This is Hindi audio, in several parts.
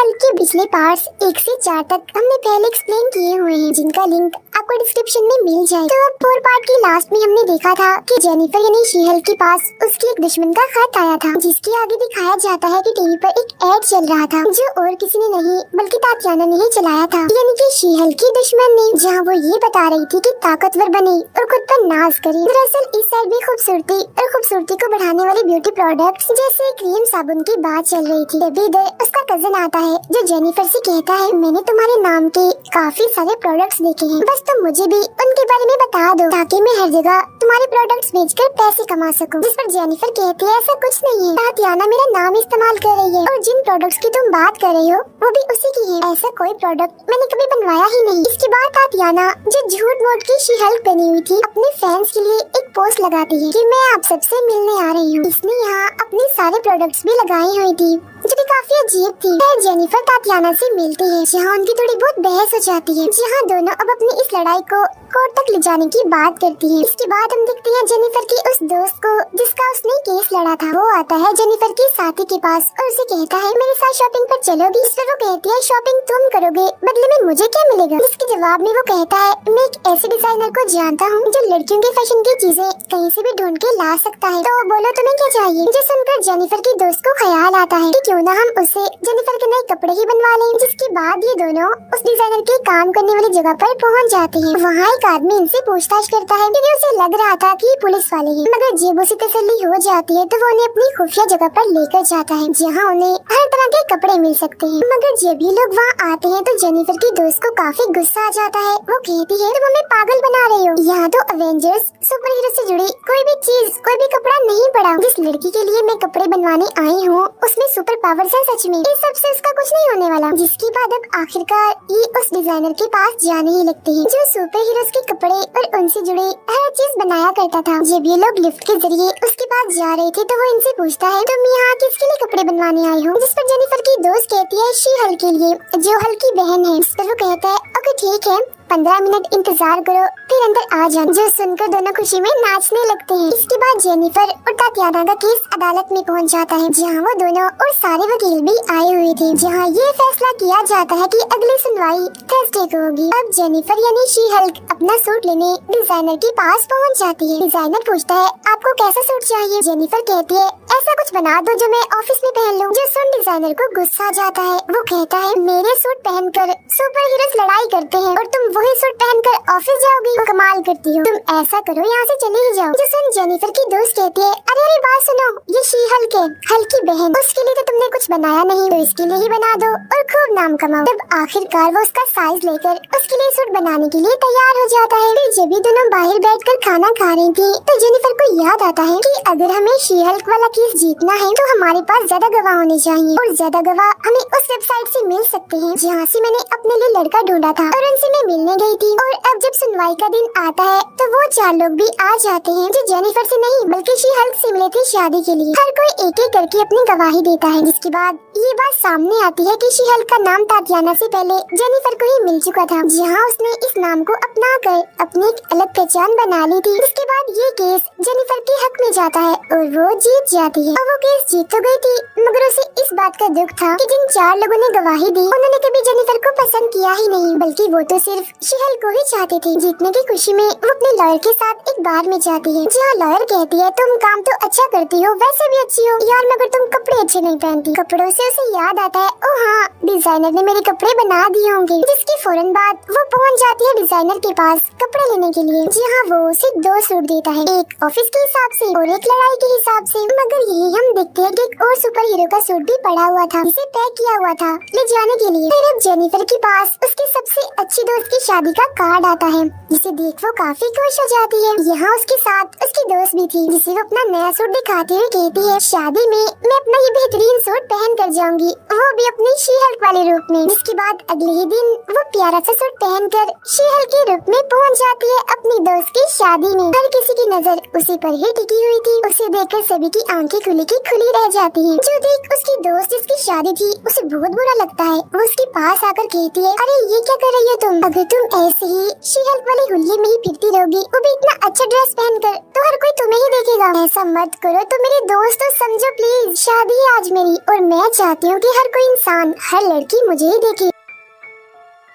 हल्क के पिछले पार्ट्स 1 से 4 तक हमने पहले एक्सप्लेन किए हुए हैं, जिनका लिंक आपको डिस्क्रिप्शन में मिल जाए। तो अब 4 पार्ट की लास्ट में हमने देखा था कि जेनिफर यानी शी हल्क के पास उसके एक दुश्मन का खत आया था, जिसके आगे दिखाया जाता है कि टीवी पर एक एड चल रहा था जो और किसी ने नहीं बल्कि तातियाना ने ही चलाया था, यानी कि शी हल्क की दुश्मन ने, जहाँ वो ये बता रही थी कि ताकतवर बने और खुद पर नाज करे। दरअसल इस साइड भी खूबसूरती और खूबसूरती को बढ़ाने वाले ब्यूटी प्रोडक्ट्स जैसे क्रीम साबुन की बात चल रही थी। तभी इधर उसका कजन आता है जो जेनिफर से कहता है, मैंने तुम्हारे नाम के काफी सारे प्रोडक्ट्स देखे हैं, बस तुम मुझे भी उनके बारे में बता दो ताकि मैं हर जगह तुम्हारे प्रोडक्ट्स बेचकर पैसे कमा सकूं। जिस पर जेनिफर कहती है, ऐसा कुछ नहीं है, तातियाना मेरा नाम इस्तेमाल कर रही है और जिन प्रोडक्ट्स की तुम बात कर रही हो वो भी उसी की है। ऐसा कोई प्रोडक्ट मैंने कभी बनवाया ही नहीं। इसके बाद तातियाना जो झूठ मूठ की शी हल्क बनी हुई थी, अपने फैंस के लिए एक पोस्ट लगाती है कि मैं आप सबसे मिलने आ रही हूँ। इसने यहाँ अपने सारे प्रोडक्ट्स भी लगाई हुई थी जो कि काफी अजीब थी। फिर जेनिफर तातियाना से मिलती है, जहाँ उनकी थोड़ी बहुत बहस हो जाती है, जहाँ दोनों अब अपनी इस लड़ाई को कोर्ट तक ले जाने की बात करती हैं। इसके बाद हम देखते हैं जेनिफर की उस दोस्त को जिसका उसने केस लड़ा था। वो आता है जेनिफर की साथी के पास और उसे कहता है, मेरे साथ शॉपिंग पर चलोगी? इस पर वो कहती है, शॉपिंग तुम करोगे, बदले में मुझे क्या मिलेगा? इसके जवाब में वो कहता है, मैं एक ऐसे डिजाइनर को जानता हूँ जो लड़कियों के फैशन की चीजें कहीं से भी ढूंढ के ला सकता है, तो बोलो तुम्हें क्या चाहिए? जो सुनकर जेनिफर की दोस्त को ख्याल आता है कि क्यों ना हम उसे जेनिफर के नए कपड़े ही बनवा लें। जिसके बाद ये दोनों उस डिजाइनर के काम करने वाली जगह पर पहुंच जाते हैं। वहाँ एक आदमी इनसे पूछताछ करता है क्योंकि उसे लग रहा था कि पुलिस वाले हैं, मगर जब उसे तसल्ली हो जाती है तो वो उन्हें अपनी खुफिया जगह पर लेकर जाता है, जहाँ उन्हें हर तरह के कपड़े मिल सकते हैं। मगर जब भी लोग वहाँ आते हैं तो जेनिफर की दोस्त को काफी गुस्सा आ जाता है। वो कहती है, तुम हमें पागल बना रही हो, यहाँ तो अवेंजर्स सुपर हीरो से जुड़ी कोई भी चीज, कोई भी कपड़ा नहीं पड़ा। जिस लड़की के लिए मैं कपड़े बनवाने आई हूँ उसमें सुपर पावर्स है, सच में इस सबसे उसका कुछ नहीं होने वाला। जिसके बाद अब आखिरकार ये उस डिजाइनर के पास जाने ही लगते हैं जो सुपर हीरोज के कपड़े और उनसे जुड़े हर चीज बनाया करता था। जब ये लोग लिफ्ट के जरिए उसके पास जा रहे थे तो वो इनसे पूछता है, तुम यहाँ किसके लिए कपड़े बनवाने आई हो? जिस पर जेनिफर की दोस्त कहती है, शी हल्क के लिए, जो हल्क की बहन है। इस पर वो कहता है, ओके ठीक है, 15 मिनट इंतजार करो फिर अंदर आ जाना। जो सुनकर दोनों खुशी में नाचने लगते हैं। इसके बाद जेनिफर और तातियाना का केस अदालत में पहुंच जाता है, जहां वो दोनों और सारे वकील भी आए हुए थे, जहां ये फैसला किया जाता है कि अगली सुनवाई थर्सडे को होगी। अब जेनिफर यानी शी हल्क अपना सूट लेने डिजाइनर के पास पहुंच जाती है। डिजाइनर पूछता है, आपको कैसा सूट चाहिए? जेनिफर कहती है, ऐसा कुछ बना दो जो मैं ऑफिस में पहन लूं। जो सुन डिजाइनर को गुस्सा आ जाता है। वो कहता है, मेरे सूट पहनकर सुपर हीरोज लड़ाई करते हैं और तुम वही सूट पहनकर ऑफिस जाओगी? कमाल करती हो, तुम ऐसा करो यहाँ से चले ही जाओ। जो सुन जेनिफर की दोस्त कहती है, अरे बात सुनो, ये शी हल्क है, हल्क की बहन, उसके लिए तो तुमने कुछ बनाया नहीं, तो इसके लिए ही बना दो और खूब नाम कमाओ। तब आखिरकार वो उसका साइज लेकर उसके लिए सूट बनाने के लिए तैयार हो जाता है। फिर जब भी दोनों बाहर बैठकर खाना खा रही थी तो जेनिफर को याद आता है कि अगर हमें शी हल्क वाला केस जीतना है तो हमारे पास ज्यादा गवाह होने चाहिए, और ज्यादा गवाह हमें उस वेबसाइट से मिल सकते हैं जहाँ से मैंने अपने लिए लड़का ढूंढा था और उनसे मैं मिलने गई थी। और अब जब सुनवाई का दिन आता है तो वो 4 लोग भी आ जाते हैं जो जेनिफर से नहीं बल्कि शी हल्क से मिले थे शादी के लिए। हर कोई एक एक करके अपनी गवाही देता है। जिसके बाद ये बात सामने आती है कि शी हल्क का नाम तातियाना से पहले जेनिफर को ही मिल चुका था, जहाँ उसने इस नाम को अपना कर अपनी एक अलग पहचान बना ली थी। इसके बाद ये केस जेनिफर के हक में जाता है और वो जीत जाती है। और वो केस जीत तो गई थी, मगर उसे इस बात का दुख था कि जिन 4 लोगों ने गवाही दी उन्होंने कभी जेनिफर को पसंद किया ही नहीं, बल्कि वो तो सिर्फ शी हल्क को ही चाहते थे। जीतने की खुशी में वो अपने लॉयर के साथ एक बार में जाती है, जहाँ लॉयर कहती है, तुम काम तो अच्छा करती हो, वैसे भी अच्छी हो यार, मगर तुम कपड़े अच्छे नहीं पहनती। कपड़ों से उसे याद आता है, ओ हाँ, डिजाइनर ने मेरे कपड़े बना दिए होंगे। जिसके फौरन बाद वो पहुँच जाती है डिजाइनर के पास कपड़े लेने के लिए, जहाँ वो उसे 2 सूट देता है, एक ऑफिस के हिसाब से और एक लड़ाई के हिसाब से। मगर यही हम देखते हैं कि एक और सुपर हीरो का सूट भी पड़ा हुआ था, जिसे पैक किया हुआ था ले जाने के लिए। फिर अब जेनिफर के पास उसकी सबसे अच्छी दोस्त की शादी का कार्ड आता है, जिसे देख वो काफी खुश हो जाती है। यहाँ उसके साथ उसकी दोस्त भी थी, जिसे वो अपना नया सूट दिखाते हुए कहती है, शादी में मैं अपना ये बेहतरीन सूट पहन कर जाऊंगी, वो भी अपनी शी हल्क वाले रूप में। जिसके बाद अगले ही दिन वो प्यारा सा सूट पहनकर शी हल्क के रूप में पहुंच जाती है अपनी दोस्त की शादी में। हर किसी की नजर उसी पर ही टिकी हुई थी। उसे देखकर सभी की आंखें खुली की खुली रह जाती हैं। जो देख उसकी दोस्त जिसकी शादी थी उसे बहुत बुरा लगता है। वो उसके पास आकर कहती है, अरे ये क्या कर रही हो तुम? अगर तुम ऐसे ही शी हल्क वाले हुलिये में ही फिरती रहोगी, वो भी इतना अच्छा ड्रेस पहनकर, तो हर कोई तुम्हें ही देखेगा। ऐसा मत करो तो मेरे दोस्त, समझो प्लीज, शादी है आज मेरी और मैं चाहती हूँ कि हर कोई इंसान, हर लड़की मुझे ही देखे।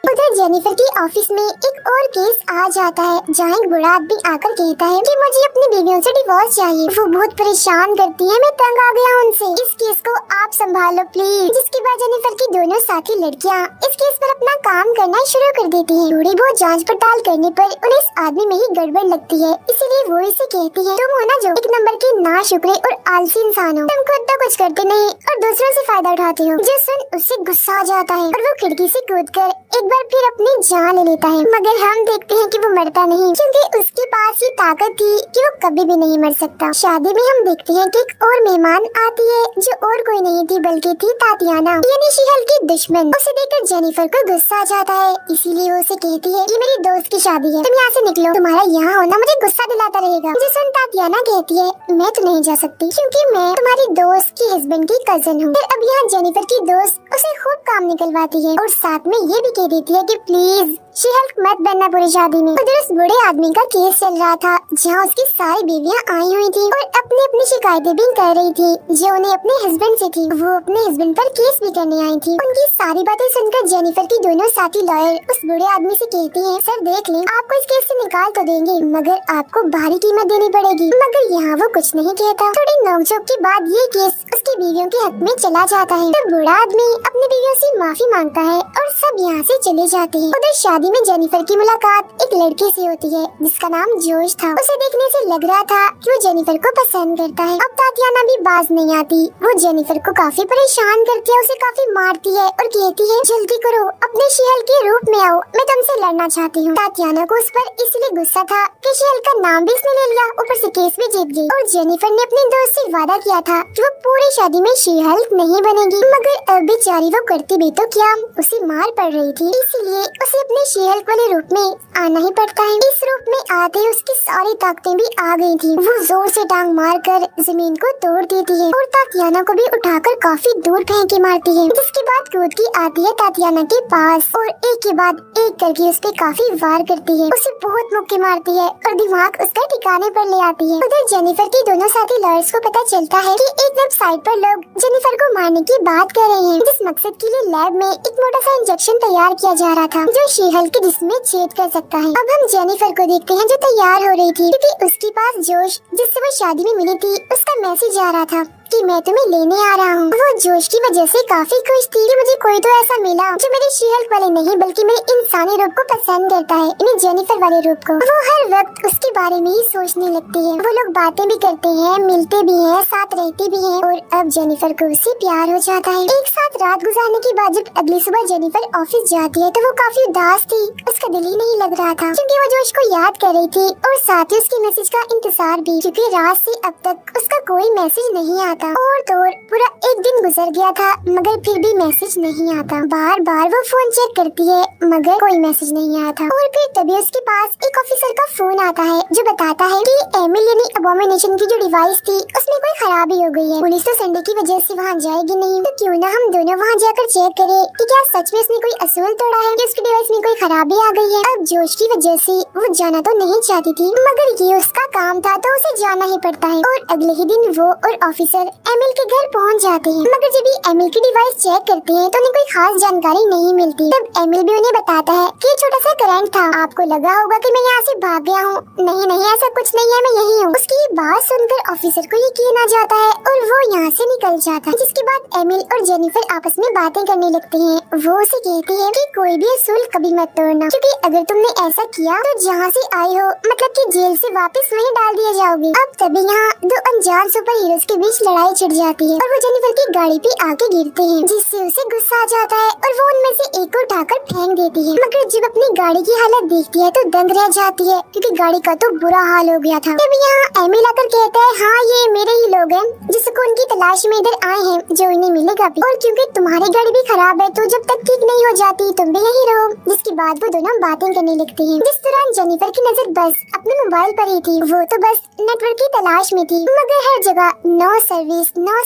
उधर जेनिफर के ऑफिस में एक और केस आ जाता है जहाँ एक बूढ़ा आदमी आकर कहता है कि मुझे अपनी बीवियों से डिवोर्स चाहिए। वो बहुत परेशान करती है, मैं तंग आ गया उनसे, इस केस को आप संभालो प्लीज। जिसके बाद जेनिफर की दोनों साथी लड़कियाँ इस केस पर अपना काम करना शुरू कर देती है। थोड़ी बहुत जांच पड़ताल करने पर उन्हें इस आदमी में ही गड़बड़ लगती है, इसीलिए वो इसे कहती है तुम हो ना जो एक नंबर के नाशुक्रे और आलसी इंसान हो, तुम खुद तो कुछ करते नहीं और दूसरों से फायदा उठाते हो। जो सुन उससे गुस्सा आ जाता है और वो खिड़की से कूदकर एक बार फिर अपनी जान ले लेता है। मगर हम देखते हैं कि वो मरता नहीं, क्योंकि उसके पास ये ताकत थी कि वो कभी भी नहीं मर सकता। शादी में हम देखते हैं कि एक और मेहमान आती है जो और कोई नहीं थी बल्कि थी तातियाना, यानी शीहल की दुश्मन। उसे देखकर जेनिफर को गुस्सा आ जाता है, इसीलिए वो उसे कहती है ये मेरी दोस्त की शादी है, तुम यहाँ से निकलो, तुम्हारा यहाँ होना मुझे गुस्सा दिलाता रहेगा। जिसे तातियाना कहती है मैं तो नहीं जा सकती क्योंकि मैं तुम्हारी दोस्त की हस्बैंड की कजन हूँ। फिर अब यहाँ जेनिफर की दोस्त उसे खूब काम निकलवाती है और साथ में ये भी कह देती है कि प्लीज शी-हल्क मत बनना पूरी शादी में। उधर उस बूढ़े आदमी का केस चल रहा था जहाँ उसकी सारी बीवियाँ आई हुई थी और अपनी अपनी शिकायतें भी कर रही थी जो उन्हें अपने हस्बैंड से थी। वो अपने हस्बैंड पर केस भी करने आई थी। उनकी सारी बातें सुनकर जेनिफर की दोनों साथी लॉयर उस बूढ़े आदमी से कहती है सर देख लें, आपको इस केस से निकाल तो देंगे मगर आपको भारी कीमत देनी पड़ेगी। मगर यहाँ वो कुछ नहीं कहता। थोड़ी नोकझोंक के बाद ये केस उसकी बीवियों के हक में चला जाता है। तो बूढ़ा आदमी अपनी बीवियों से माफी मांगता है और सब यहाँ से चले जाते हैं। उधर शादी में जेनिफर की मुलाकात एक लड़के से होती है जिसका नाम जोश था। उसे देखने से लग रहा था कि वो जेनिफर को पसंद करता है। अब तातियाना भी बाज नहीं आती, वो जेनिफर को काफी परेशान करती है, उसे काफी मारती है और कहती है जल्दी करो अपने शीहल के रूप में आओ, मैं तुमसे लड़ना चाहती हूँ। तातियाना को उस पर इसलिए गुस्सा था कि शीहल का नाम भी इसने ले लिया, ऊपर से केस भी जीत गई। और जेनिफर ने अपने दोस्त से वादा किया था कि वो पूरी शादी में शीहल नहीं बनेगी। मगर अब बेचारी वो करती भी तो क्या, उसे मार पड़ रही थी, इसीलिए उसे अपने शी-हल्क वाले रूप में आना ही पड़ता है। इस रूप में आते ही उसकी सारी ताकतें भी आ गई थी। वो जोर से टांग मारकर जमीन को तोड़ देती है और तातियाना को भी उठाकर काफी दूर फेंक के मारती है। जिसके बाद कूद की आती है तातियाना के पास और एक के बाद एक करके उस पे काफी वार करती है, उसे बहुत मुक्के मारती है और दिमाग उसका ठिकाने पर ले आती है। उधर जेनिफर के दोनों साथी लॉयर्स को पता चलता है कि एक वेबसाइट पर लोग जेनिफर को मारने की बात कर रहे हैं, जिस मकसद के लिए लैब में एक मोटा सा इंजेक्शन तैयार किया जा रहा था जो शी-हल्क के जिस्म में छेद कर सकता है। अब हम जेनिफर को देखते हैं जो तैयार हो रही थी क्योंकि उसके पास जोश जिससे वो शादी में मिली थी उसका मैसेज आ रहा था कि मैं तुम्हें लेने आ रहा हूँ। वो जोश की वजह से काफी खुश थी कि मुझे कोई तो ऐसा मिला जो मेरे शी-हल्क वाले नहीं बल्कि मेरे इंसानी रूप को पसंद करता है, यानी जेनिफर वाले रूप को। वो हर वक्त उसके बारे में ही सोचने लगती है। वो लोग बातें भी करते हैं, मिलते भी हैं, साथ रहते भी हैं और अब जेनिफर को उससे प्यार हो जाता है। एक साथ रात गुजारने के बाद जब अगली सुबह जेनिफर ऑफिस जाती है तो वो काफी उदास थी, उसका दिल ही नहीं लग रहा था क्योंकि वो जोश को याद कर रही थी और साथ ही उसके मैसेज का इंतजार भी, क्योंकि रात से अब तक उसका कोई मैसेज नहीं आता। और तो पूरा एक दिन गुजर गया था मगर फिर भी मैसेज नहीं आता। बार बार वो फोन चेक करती है मगर कोई मैसेज नहीं आता। और फिर तभी उसके पास एक ऑफिसर का फोन आता है जो बताता है कि एमिल यानी अबोमिनेशन की जो डिवाइस थी उसमें कोई खराबी हो गई है। पुलिस तो संडे की वजह से वहाँ जाएगी नहीं, तो क्यों ना हम दोनों वहाँ जाकर चेक करें कि क्या सच में उसने कोई असूल तोड़ा है कि उसकी डिवाइस में कोई खराबी आ गई है। अब जोश की वजह से वो जाना तो नहीं चाहती थी मगर ये उसका काम था तो उसे जाना ही पड़ता है। और अगले ही दिन वो और ऑफिसर एमिल के घर पहुंच जाते हैं मगर जब ये एमिल की डिवाइस चेक करते हैं तो उन्हें कोई खास जानकारी नहीं मिलती। तब एमिल भी उन्हें बताता है कि छोटा सा करंट था, आपको लगा होगा कि मैं यहाँ से भाग गया हूँ, नहीं नहीं ऐसा कुछ नहीं है, मैं यही हूँ। उसकी ये बात सुनकर ऑफिसर को यकीन आ जाता है और वो यहाँ से निकल जाता है। जिसके बाद एमिल और जेनिफर आपस में बातें करने लगते हैं। वो उसे कहती है कि कोई भी असूल कभी मत तोड़ना क्योंकि अगर तुमने ऐसा किया तो जहाँ से आए हो मतलब कि जेल से वापस वहीं डाल दिए जाओगे। अब तभी यहाँ दो अनजान सुपर हीरोज के बीच लड़ाई छिड़ जाती है और वो जेनिफर की गाड़ी पे आके गिरते हैं जिससे उसे गुस्सा आ जाता है और वो उनमें से एक को उठाकर फेंक देती है। मगर जब अपनी गाड़ी की हालत देखती है तो दंग रह जाती है क्योंकि गाड़ी का तो बुरा हाल हो गया था। तब यहाँ एमिल आकर कहता है हाँ ये मेरे ही लोग हैं जिसको उनकी तलाश में इधर आए हैं जो इन्हें मिलेगा भी, और क्योंकि तुम्हारी गाड़ी भी खराब है तो जब तक ठीक नहीं हो जाती तुम भी यही रहो। जिसके बाद वो दोनों बातें करने लगते हैं। जिस दौरान जेनिफर की नजर बस अपने मोबाइल पर ही थी। वो तो बस नेटवर्क की तलाश में थी मगर हर जगह नो सर्विस नो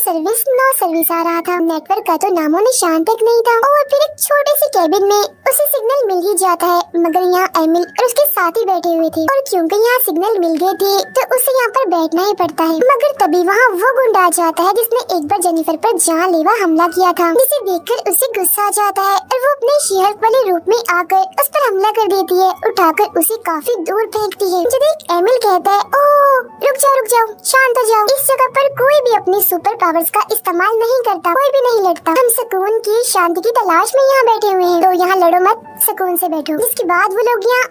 सर्विस आ रहा था। नेटवर्क का तो नामो निशान तक नहीं था। और फिर एक छोटे से केबिन में उसे सिग्नल मिल ही जाता है, मगर यहाँ एमिल और उसके साथी बैठे हुए थे और क्योंकि यहाँ सिग्नल मिल गए थे तो उसे यहाँ पर बैठना ही पड़ता है। मगर तभी वहाँ वो गुंडा आ जाता है जिसने एक बार जेनिफर पर जानलेवा हमला किया था, जिसे देखकर उसे गुस्सा आ जाता है और वो अपने शी-हल्क वाले रूप में आकर उस पर हमला कर देती है, उठाकर उसे काफी दूर फेंकती है। जब एक एमिल कहता है, ओह रुक जाओ, शांत हो जाओ। इस जगह पर कोई भी अपनी सुपर पावर्स का इस्तेमाल नहीं करता, कोई भी नहीं लड़ता। हम सुकून की शांति की तलाश में यहाँ बैठे हुए हैं, तो यहाँ लड़ो मत, सुकून से बैठो। इसके बाद वो लोग यहाँ